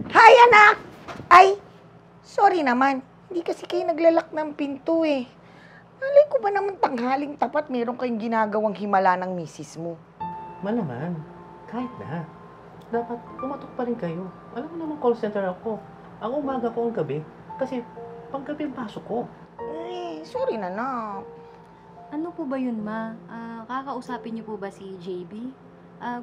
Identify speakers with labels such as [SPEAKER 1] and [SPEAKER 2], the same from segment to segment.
[SPEAKER 1] Hi, anak! Ay, sorry naman. Hindi kasi kayo naglalak ng pinto eh. Malay ko ba naman tanghaling tapat meron kayong ginagawang himala ng misis mo?
[SPEAKER 2] Malaman, kahit na. Dapat pumatok pa rin kayo. Alam mo naman call center ako. Ang umaga ko ang gabi. Kasi panggabi ang pasok ko.
[SPEAKER 1] Eh, sorry na, anak.
[SPEAKER 3] Ano po ba yun, ma? Kakausapin niyo po ba si JB?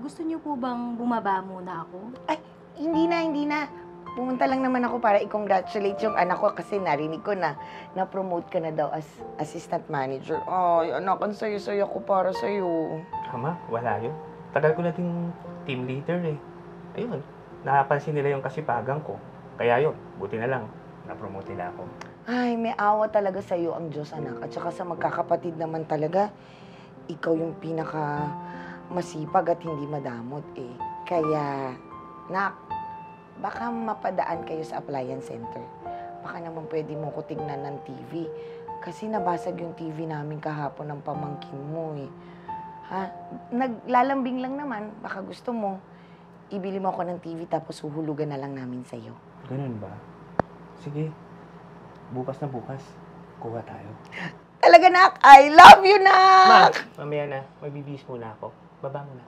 [SPEAKER 3] Gusto niyo po bang bumaba muna ako?
[SPEAKER 1] Ay, hindi na. Pumunta lang naman ako para i-congratulate yung anak ko kasi narinig ko na na-promote ka na daw as assistant manager. Ay, anak, ang saya-saya ko para sa'yo.
[SPEAKER 2] Ama, wala yun. Tagal ko na din team leader eh. Ayun, napansin nila yung kasipagan ko. Kaya yun, buti na lang, na-promote nila ako.
[SPEAKER 1] Ay, may awa talaga sa'yo ang Diyos, anak. At saka sa magkakapatid naman talaga, ikaw yung pinaka masipag at hindi madamot eh. Kaya, nak, baka mapadaan kayo sa appliance center. Baka naman pwede mo ko tignan ng TV. Kasi nabasag yung TV namin kahapon ng pamangkin mo eh. Ha? Naglalambing lang naman. Baka gusto mo, ibili mo ako ng TV tapos huhulugan na lang namin sa'yo.
[SPEAKER 2] Ganun ba? Sige, bukas na bukas, kuha tayo.
[SPEAKER 1] Talaga, nak! I love you,
[SPEAKER 2] Ma,
[SPEAKER 1] nak!
[SPEAKER 2] mamaya na, magbibihis muna ako. Baba muna.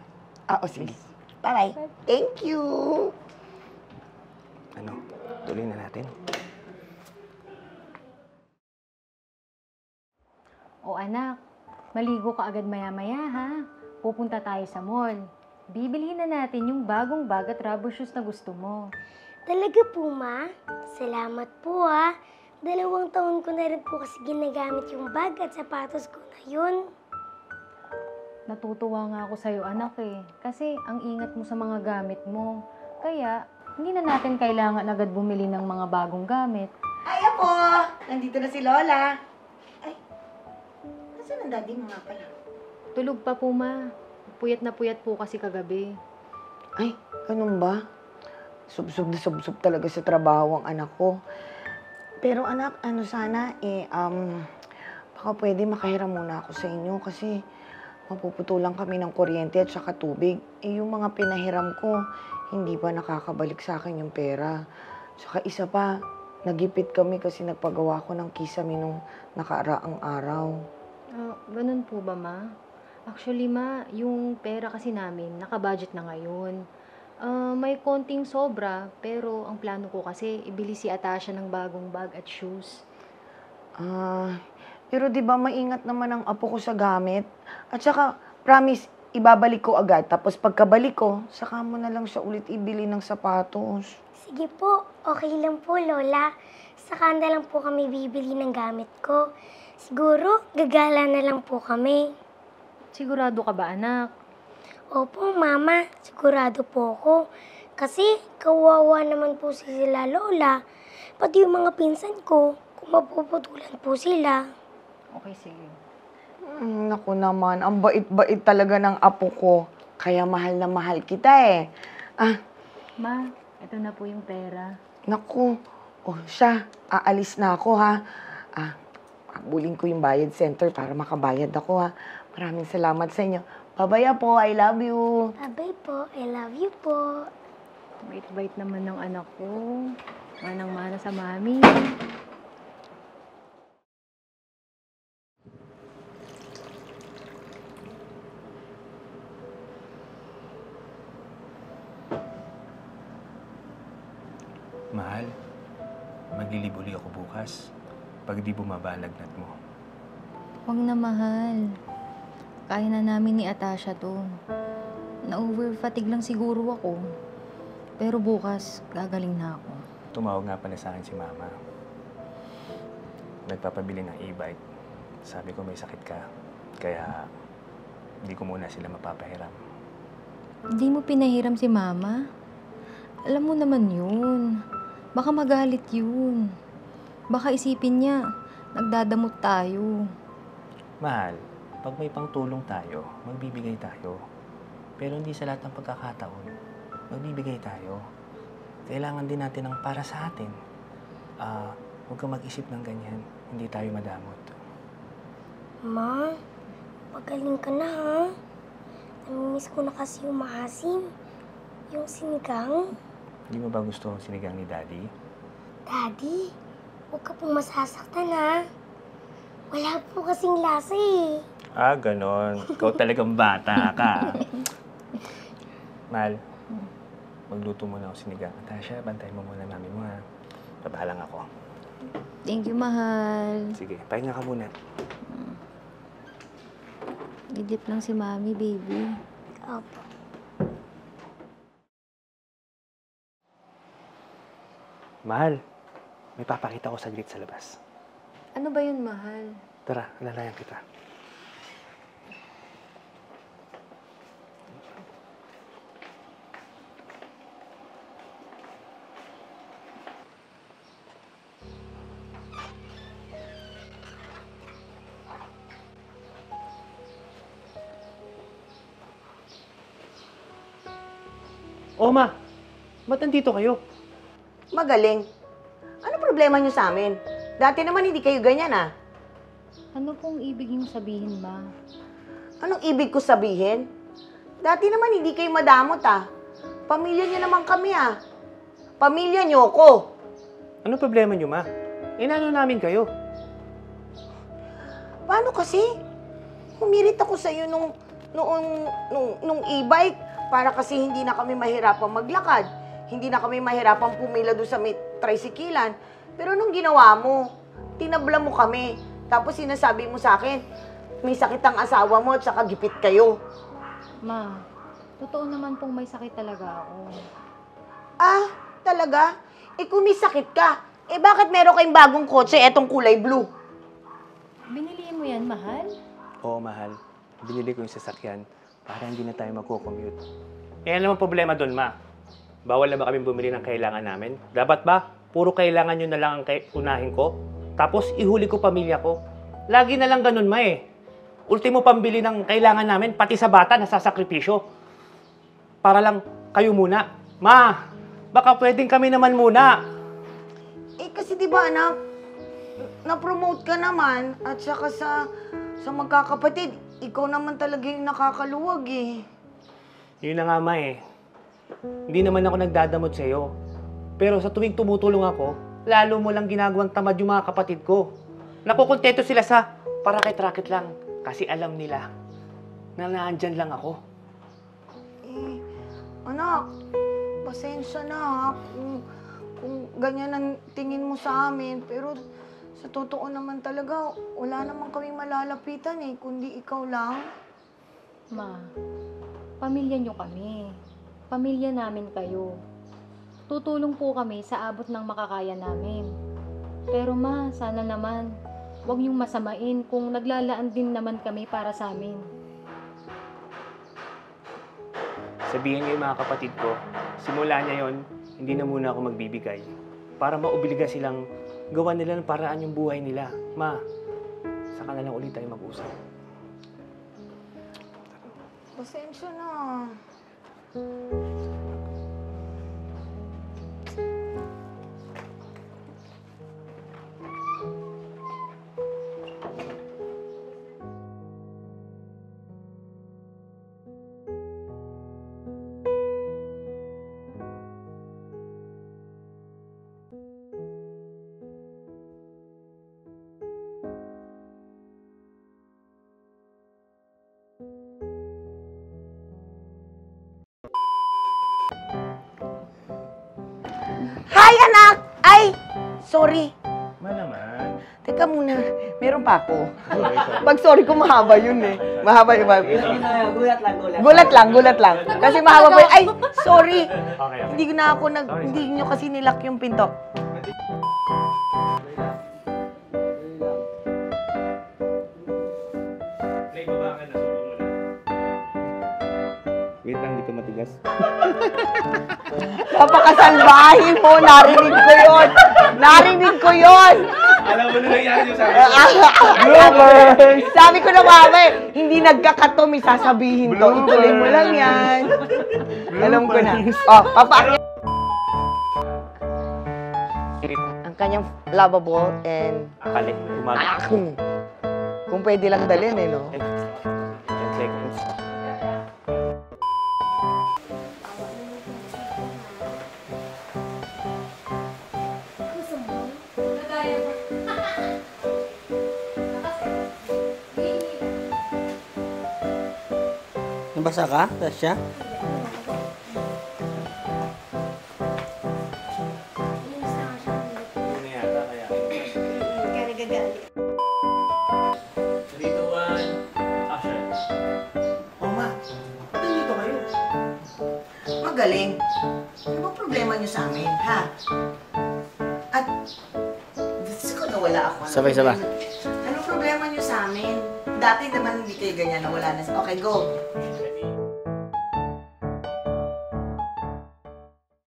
[SPEAKER 1] Sige. Bye-bye. Thank you!
[SPEAKER 2] Ano, tuloy na natin.
[SPEAKER 3] O anak, maligo ka agad maya-maya ha. Pupunta tayo sa mall. Bibilhin na natin yung bagong bag at rubber shoes na gusto mo.
[SPEAKER 4] Talaga po, ma? Salamat po, ah. 2 taon ko na rin po kasi ginagamit yung bag at sapatos ko na yun.
[SPEAKER 3] Natutuwa nga ako sa'yo anak eh. Kasi ang ingat mo sa mga gamit mo. Kaya, hindi na natin kailangan agad bumili ng mga bagong gamit.
[SPEAKER 1] Hi, Apo! Nandito na si Lola. Ay, nasaan ang daddy mo nga pala?
[SPEAKER 3] Tulog pa po ma. Puyat na puyat po kasi kagabi.
[SPEAKER 1] Ay, ganun ba? Subsob na subsob talaga sa trabaho ang anak ko. Pero anak, baka pwede makahiram muna ako sa inyo kasi mapuputulan kami ng kuryente at saka tubig. Yung mga pinahiram ko, hindi pa nakakabalik sa akin yung pera. Saka isa pa, nagipit kami kasi nagpagawa ko ng kisame nung nakaraang araw.
[SPEAKER 3] Ganun po ba ma? Actually ma, yung pera kasi namin, nakabudget na ngayon. May konting sobra, pero ang plano ko kasi, ibili si Atasha ng bagong bag at shoes.
[SPEAKER 1] Pero di ba maingat naman ang apo ko sa gamit? At saka, promise, ibabalik ko agad. Tapos pagkabalik ko, saka mo na lang siya ulit ibili ng sapatos.
[SPEAKER 4] Sige po, okay lang po, Lola. Saka na lang po kami bibili ng gamit ko. Siguro, gagala na lang po kami.
[SPEAKER 3] Sigurado ka ba anak?
[SPEAKER 4] Opo, Mama. Sigurado po ako. Kasi, kawawa naman po sila, Lola. Pati yung mga pinsan ko, kung mapuputulan po sila.
[SPEAKER 3] Okay, sige.
[SPEAKER 1] Naku naman, ang bait-bait talaga ng apo ko. Kaya mahal na mahal kita eh.
[SPEAKER 3] Ma, ito na po yung pera.
[SPEAKER 1] Naku, siya, aalis na ako ha. Abulin ko yung bayad center para makabayad ako ha. Maraming salamat sa inyo. Babaya po, I love you.
[SPEAKER 4] Abay po, I love you po.
[SPEAKER 3] Bait-bait naman ng anak ko. Manang-mana sa mami.
[SPEAKER 2] Mahal, maglilibuli ako bukas pag di bumaba ang lagnat mo.
[SPEAKER 3] Huwag na mahal. Kaya na namin ni Atasha to. Na-overfatigue lang siguro ako. Pero bukas, gagaling na ako.
[SPEAKER 2] Tumawag nga pala sa akin si Mama. Nagpapabili ng e-bike. Sabi ko may sakit ka. Kaya hindi ko muna sila mapapahiram.
[SPEAKER 3] Hindi mo pinahiram si Mama? Alam mo naman yun. Baka magalit yun. Baka isipin niya, nagdadamot tayo.
[SPEAKER 2] Mahal, pag may pangtulong tayo, magbibigay tayo. Pero hindi sa lahat ng pagkakataon, magbibigay tayo. Kailangan din natin ng para sa atin. Huwag kang mag-isip ng ganyan. Hindi tayo madamot.
[SPEAKER 4] Ma, magaling ka na ha. Namimiss ko na kasi yung maasim. Yung sinigang.
[SPEAKER 2] Hindi mo ba gusto sinigang ni Daddy?
[SPEAKER 4] Daddy, huwag ka pong masasaktan ha. Wala po kasing lasa eh.
[SPEAKER 2] Ah, ganon. Ikaw talagang bata ka. Mahal, magluto muna ako sinigang. Natasha, bantayan mo muna mami mo ha. Pabahalang ako.
[SPEAKER 3] Thank you, mahal.
[SPEAKER 2] Sige, pahinga ka muna.
[SPEAKER 3] Idip lang si mami, baby.
[SPEAKER 4] Opo.
[SPEAKER 2] Mahal, may papakita ko saglit sa labas.
[SPEAKER 3] Ano ba yun, mahal?
[SPEAKER 2] Tara, alalayan kita. Oh, Ma! Ba't nandito kayo?
[SPEAKER 1] Magaling. Ano problema niyo sa amin? Dati naman hindi kayo ganyan, ah.
[SPEAKER 3] Ano pong ibig niyong sabihin, ma?
[SPEAKER 1] Anong ibig ko sabihin? Dati naman hindi kayo madamot, ah. Pamilya niyo naman kami, ah. Pamilya niyo ko.
[SPEAKER 2] Ano problema nyo, Ma? Inano namin kayo?
[SPEAKER 1] Paano kasi? Humirit ako sa iyo nung e-bike para kasi hindi na kami mahirapang maglakad. Hindi na kami mahirapang pumila doon sa may tricyclean. Pero nung ginawa mo, tinabla mo kami. Tapos sinasabi mo sa akin, may sakit ang asawa mo at saka gipit kayo.
[SPEAKER 3] Ma, totoo naman pong may sakit talaga ako.
[SPEAKER 1] Ah, talaga? Eh kung may sakit ka, eh bakit meron kayong bagong kotse etong kulay blue?
[SPEAKER 3] Binili mo yan, mahal?
[SPEAKER 2] Oo, mahal. Binili ko yung sasakyan para hindi na tayo magko-commute. Eh, ano naman problema doon, Ma? Bawal na ba kami bumili ng kailangan namin? Dapat ba? Puro kailangan nyo na lang ang unahin ko? Tapos, ihuli ko pamilya ko? Lagi na lang ganun, Ma, eh. Ultimo pambili ng kailangan namin, pati sa bata, nasasakripisyo. Para lang kayo muna. Ma, baka pwedeng kami naman muna.
[SPEAKER 1] Eh kasi di ba anak, na-promote ka naman at saka sa magkakapatid, ikaw naman talaga yung nakakaluwag eh.
[SPEAKER 2] Yun na nga, Ma, eh. Hindi naman ako nagdadamot sa'yo. Pero sa tuwing tumutulong ako, lalo mo lang ginagawang tamad yung mga kapatid ko. Nakukontento sila sa parakit-rakit lang. Kasi alam nila na naandyan lang ako.
[SPEAKER 1] Eh, anak, pasensya na ha, kung ganyan ang tingin mo sa amin. Pero sa totoo naman talaga, wala naman kaming malalapitan eh, kundi ikaw lang.
[SPEAKER 3] Ma, pamilya nyo kami. Pamilya namin kayo. Tutulong po kami sa abot ng makakaya namin. Pero ma, sana naman, huwag niyong masamain kung naglalaan din naman kami para sa amin.
[SPEAKER 2] Sabihin niyo yung mga kapatid ko, simula niya yon, hindi na muna ako magbibigay. Para maubiliga silang gawa nila ng paraan yung buhay nila. Ma, saka na lang ulit tayo mag-usap.
[SPEAKER 1] Pasensya na. Hi, anak! Ay, sorry.
[SPEAKER 2] Ma naman.
[SPEAKER 1] Teka muna, meron pa ako. Pag sorry ko, mahaba yun eh. Mahaba yung Gulat lang. Kasi mahaba pa yun. Ay, sorry.
[SPEAKER 2] Okay.
[SPEAKER 1] Hindi ko na ako hindi nyo kasi nilak yung pinto.
[SPEAKER 2] Wait lang, di pa matigas.
[SPEAKER 1] Napakasalbahin mo, narinig ko yun.
[SPEAKER 2] Alam mo na nangyari yung sabi.
[SPEAKER 1] Bloopers! Sabi ko na mama hindi nagkakato, may sasabihin to. Ituloy mo lang yan. Alam ko na. Oh, papakit. Ang kanyang lovable and
[SPEAKER 2] Akali, umaga.
[SPEAKER 1] kung pwede lang dalhin eh, no?
[SPEAKER 2] 10 seconds.
[SPEAKER 5] Nabasa ka, Tasha?
[SPEAKER 2] Hindi na yata, kaya.
[SPEAKER 3] Kaya nagagalit.
[SPEAKER 2] Dito, action.
[SPEAKER 1] O ma, ba't nandito kayo? Magaling. Ano bang problema niyo sa amin, ha? At, gusto ko nawala ako.
[SPEAKER 5] Sabay-sabay.
[SPEAKER 1] Ano problema niyo sa amin? Dati naman hindi kayo ganyan, nawala na. Okay, go.